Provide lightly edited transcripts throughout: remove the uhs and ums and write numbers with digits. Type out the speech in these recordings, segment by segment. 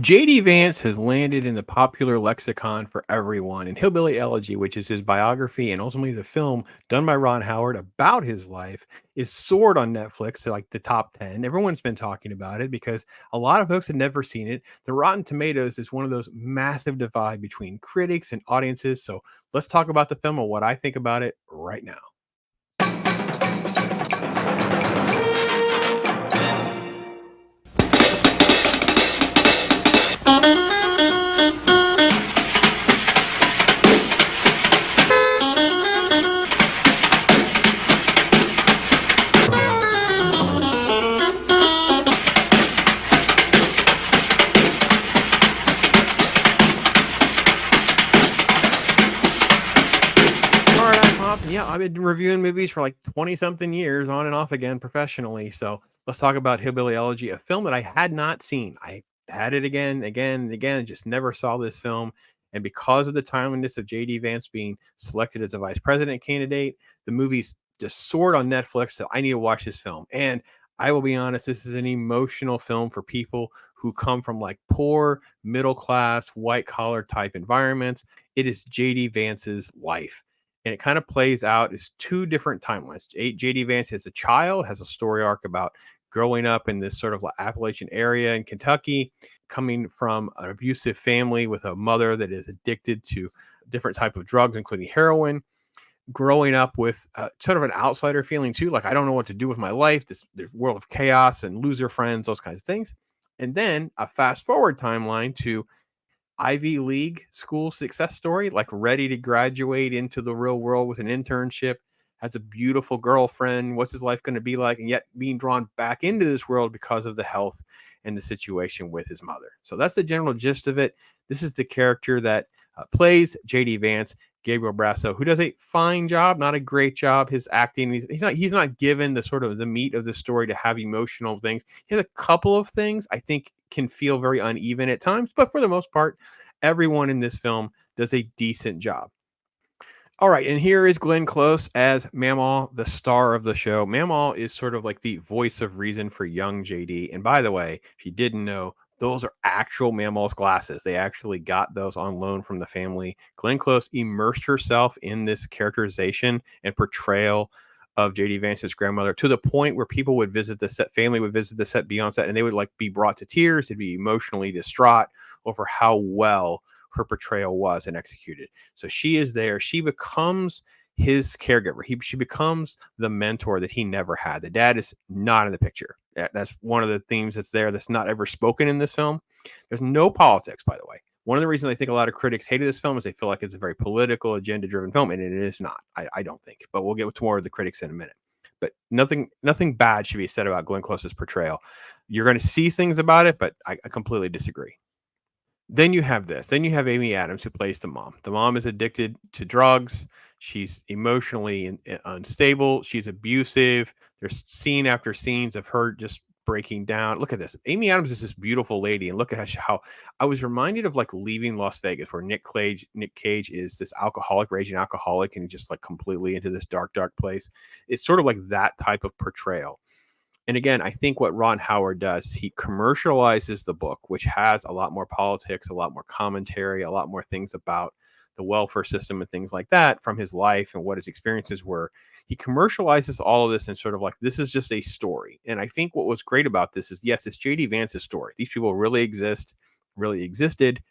J.D. Vance has landed in the popular lexicon for everyone, and Hillbilly Elegy, which is his biography and ultimately the film done by Ron Howard about his life, is soared on Netflix to like the top 10. Everyone's been talking about it because a lot of folks had never seen it. The Rotten Tomatoes is one of those massive divide between critics and audiences. So let's talk about the film and what I think about it right now. All right, I'm Pop. Yeah, I've been reviewing movies for like 20 something years on and off again professionally. So let's talk about Hillbilly Elegy, a film that I had not seen. I had it again, and again, just never saw this film. And because of the timeliness of J.D. Vance being selected as a vice president candidate, the movie's just soared on Netflix. So I need to watch this film. And I will be honest, this is an emotional film for people who come from like poor, middle class, white collar type environments. It is J.D. Vance's life, and it kind of plays out as two different timelines. JD Vance as a child has a story arc about growing up in this sort of like Appalachian area in Kentucky, coming from an abusive family with a mother that is addicted to different type of drugs, including heroin. Growing up with sort of an outsider feeling too, like I don't know what to do with my life. This world of chaos and loser friends, those kinds of things. And then a fast forward timeline to Ivy League school success story, like ready to graduate into the real world with an internship, has a beautiful girlfriend. What's his life going to be like? And yet being drawn back into this world because of the health and the situation with his mother. So that's the general gist of it. This is the character that plays JD Vance, Gabriel Brasso, who does a fine job, not a great job. His acting, he's not given the sort of the meat of the story to have emotional things. He has a couple of things I think can feel very uneven at times, but for the most part, everyone in this film does a decent job. All right, and here is Glenn Close as Mamaw, the star of the show. Mamaw is sort of like the voice of reason for young JD. And by the way, if you didn't know, those are actual Mamaw's glasses. They actually got those on loan from the family. Glenn Close immersed herself in this characterization and portrayal of JD Vance's grandmother to the point where people would visit the set, family would visit the set, be on set, and they would like be brought to tears. They'd be emotionally distraught over how well her portrayal was and executed. So she is there. She becomes his caregiver. She becomes the mentor that he never had. The dad is not in the picture. That's one of the themes that's there that's not ever spoken in this film. There's no politics, by the way. One of the reasons I think a lot of critics hated this film is they feel like it's a very political, agenda-driven film, and it is not. I don't think. But we'll get to more of the critics in a minute. But nothing bad should be said about Glenn Close's portrayal. You're going to see things about it, but I completely disagree. Then you have this. Then you have Amy Adams, who plays the mom. The mom is addicted to drugs. She's emotionally unstable. She's abusive. There's scene after scenes of her just breaking down. Look at this. Amy Adams is this beautiful lady, and look at how I was reminded of like Leaving Las Vegas, where Nick Cage is this alcoholic, raging alcoholic, and just like completely into this dark place. It's sort of like that type of portrayal. And again, I think what Ron Howard does, he commercializes the book, which has a lot more politics, a lot more commentary, a lot more things about the welfare system and things like that from his life and what his experiences were. He commercializes all of this and sort of like, this is just a story. And I think what was great about this is, yes, it's JD Vance's story. These people really existed.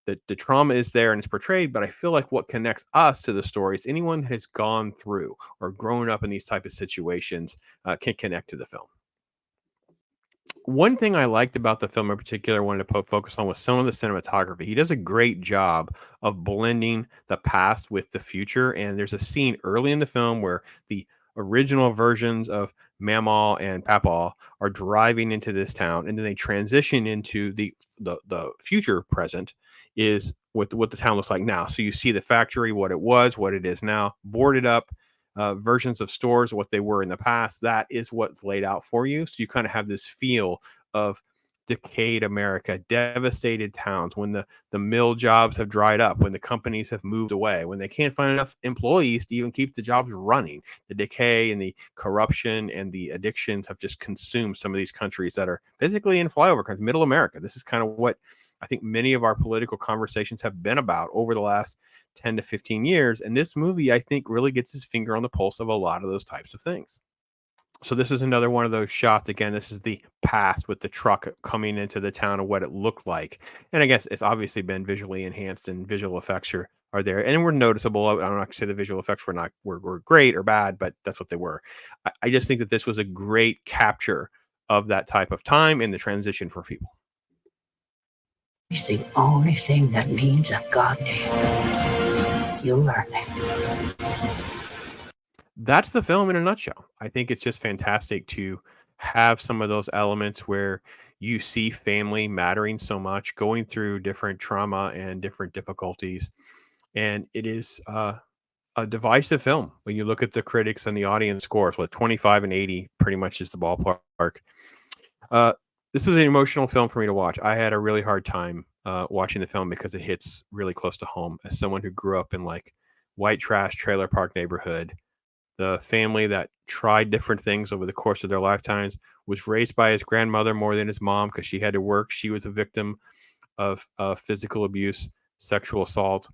The trauma is there and it's portrayed, but I feel like what connects us to the story is anyone that has gone through or grown up in these type of situations can connect to the film. One thing I liked about the film in particular, I wanted to focus on was some of the cinematography. He does a great job of blending the past with the future. And there's a scene early in the film where the original versions of Mamaw and Papaw are driving into this town, and then they transition into the future present is what the town looks like now. So you see the factory, what it was, what it is now, boarded up versions of stores, what they were in the past. That is what's laid out for you. So you kind of have this feel of decayed America, devastated towns, when the mill jobs have dried up, when the companies have moved away, when they can't find enough employees to even keep the jobs running. The decay and the corruption and the addictions have just consumed some of these countries that are basically in flyover countries, middle America. This is kind of what I think many of our political conversations have been about over the last 10 to 15 years. And this movie, I think, really gets his finger on the pulse of a lot of those types of things. So this is another one of those shots. Again, this is the past with the truck coming into the town of what it looked like. And I guess it's obviously been visually enhanced, and visual effects are there and were noticeable. I'm not going to say the visual effects were great or bad, but that's what they were. I just think that this was a great capture of that type of time and the transition for people. It's the only thing that means a goddamn. You learn it. That's the film in a nutshell. I think it's just fantastic to have some of those elements where you see family mattering so much, going through different trauma and different difficulties. And it is a divisive film when you look at the critics and the audience scores. What, 25 and 80 pretty much is the ballpark. Uh, this is an emotional film for me to watch. I had a really hard time watching the film because it hits really close to home. As someone who grew up in like white trash trailer park neighborhood, the family that tried different things over the course of their lifetimes, was raised by his grandmother more than his mom because she had to work. She was a victim of physical abuse, sexual assault,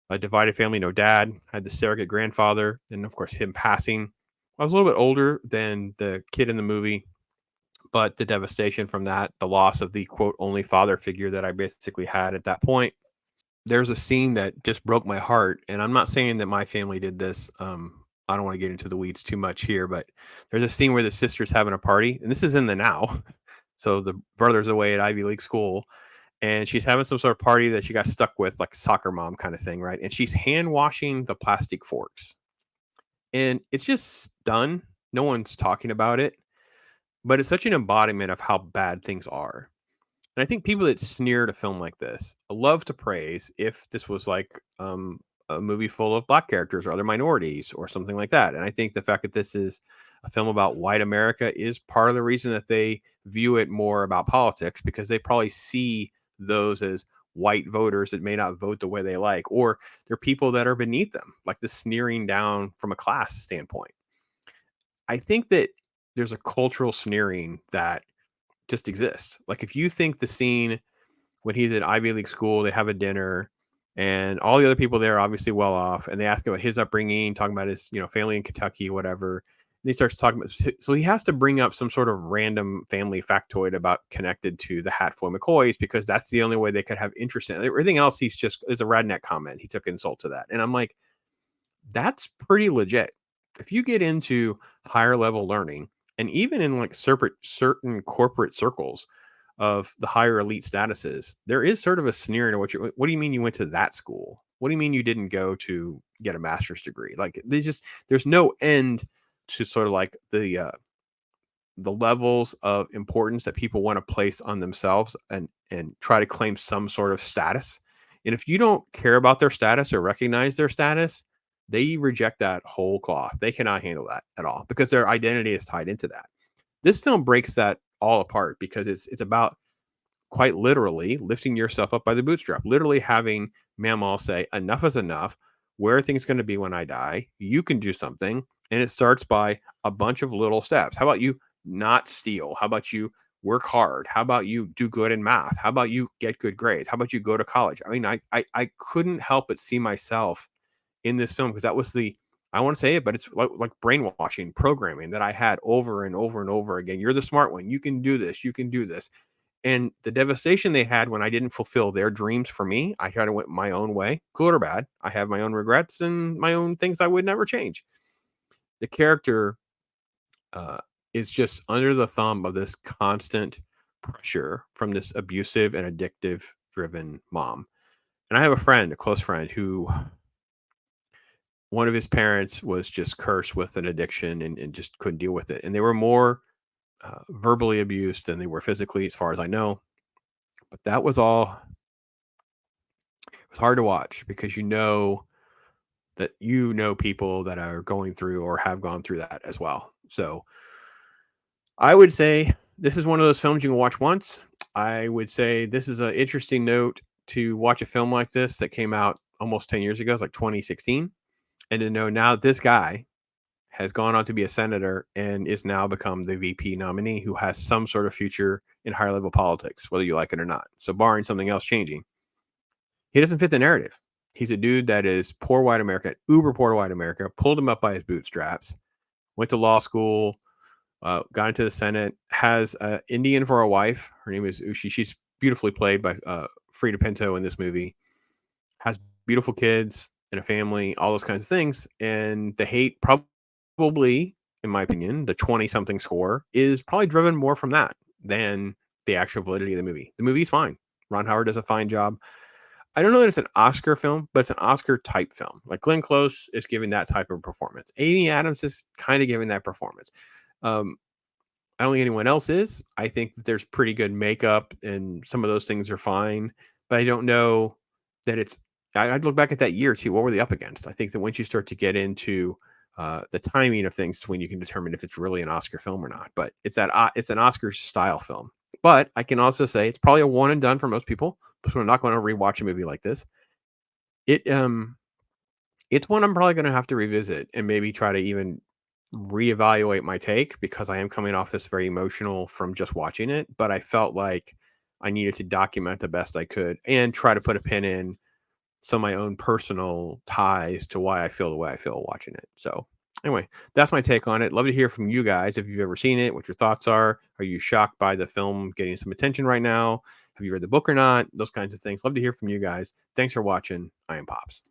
a divided family, no dad, had the surrogate grandfather, and of course him passing. I was a little bit older than the kid in the movie, but the devastation from that, the loss of the quote only father figure that I basically had at that point. There's a scene that just broke my heart, and I'm not saying that my family did this. I don't want to get into the weeds too much here, but there's a scene where the sister's having a party, and this is in the now. So the brother's away at Ivy League school, and she's having some sort of party that she got stuck with, like soccer mom kind of thing, right? And she's hand washing the plastic forks, and it's just done. No one's talking about it, but it's such an embodiment of how bad things are. And I think people that sneer at a film like this love to praise if this was like a movie full of black characters or other minorities or something like that. And I think the fact that this is a film about white America is part of the reason that they view it more about politics, because they probably see those as white voters that may not vote the way they like, or they're people that are beneath them, like the sneering down from a class standpoint. I think that there's a cultural sneering that just exists. Like if you think the scene when he's at Ivy League school, they have a dinner, and all the other people there are obviously well off, and they ask about his upbringing, talking about his family in Kentucky, whatever. And he starts talking about, so he has to bring up some sort of random family factoid about connected to the Hatfield McCoys because that's the only way they could have interest in it. Everything else, he's just is a redneck comment. He took insult to that, and I'm like, that's pretty legit. If you get into higher level learning, and even in like certain corporate circles of the higher elite statuses, there is sort of a sneer into what do you mean you went to that school? What do you mean you didn't go to get a master's degree? Like there's no end to sort of like the levels of importance that people want to place on themselves and try to claim some sort of status. And if you don't care about their status or recognize their status, they reject that whole cloth. They cannot handle that at all because their identity is tied into that. This film breaks that all apart because it's about quite literally lifting yourself up by the bootstrap, literally having Mamal say, enough is enough. Where are things going to be when I die? You can do something. And it starts by a bunch of little steps. How about you not steal? How about you work hard? How about you do good in math? How about you get good grades? How about you go to college? I mean, I couldn't help but see myself in this film because that was I want to say it, but it's like brainwashing programming that I had over and over and over again. You're the smart one. You can do this. You can do this. And the devastation they had when I didn't fulfill their dreams for me, I kind of went my own way, good or bad. I have my own regrets and my own things I would never change. The character uh, is just under the thumb of this constant pressure from this abusive and addictive driven mom. And I have a friend, a close friend, who one of his parents was just cursed with an addiction and just couldn't deal with it. And they were more verbally abused than they were physically, as far as I know. But that was all. It was hard to watch because that people that are going through or have gone through that as well. So I would say this is one of those films you can watch once. I would say this is an interesting note to watch a film like this that came out almost 10 years ago. It's like 2016. And to know now this guy has gone on to be a senator and is now become the VP nominee who has some sort of future in higher level politics, whether you like it or not. So, barring something else changing, he doesn't fit the narrative. He's a dude that is poor white America, uber poor white America, pulled him up by his bootstraps, went to law school, got into the Senate, has Indian for a wife. Her name is Ushi. She's beautifully played by Frida Pinto in this movie. Has beautiful kids and a family, all those kinds of things. And the hate, probably, in my opinion, the 20-something score is probably driven more from that than the actual validity of the movie. The movie's fine. Ron Howard does a fine job. I don't know that it's an Oscar film, but it's an Oscar type film. Like Glenn Close is giving that type of performance. Amy Adams is kind of giving that performance. Um, I don't think anyone else is. I think that there's pretty good makeup and some of those things are fine, but I don't know that it's. I'd look back at that year too. What were they up against? I think that once you start to get into the timing of things, when you can determine if it's really an Oscar film or not. But it's it's an Oscar style film. But I can also say it's probably a one and done for most people. So I'm not going to rewatch a movie like this. It's one I'm probably going to have to revisit and maybe try to even reevaluate my take because I am coming off this very emotional from just watching it. But I felt like I needed to document the best I could and try to put a pin in some of my own personal ties to why I feel the way I feel watching it. So anyway, that's my take on it. Love to hear from you guys if you've ever seen it, what your thoughts are. Are you shocked by the film getting some attention right now? Have you read the book or not? Those kinds of things. Love to hear from you guys. Thanks for watching. I am Pops.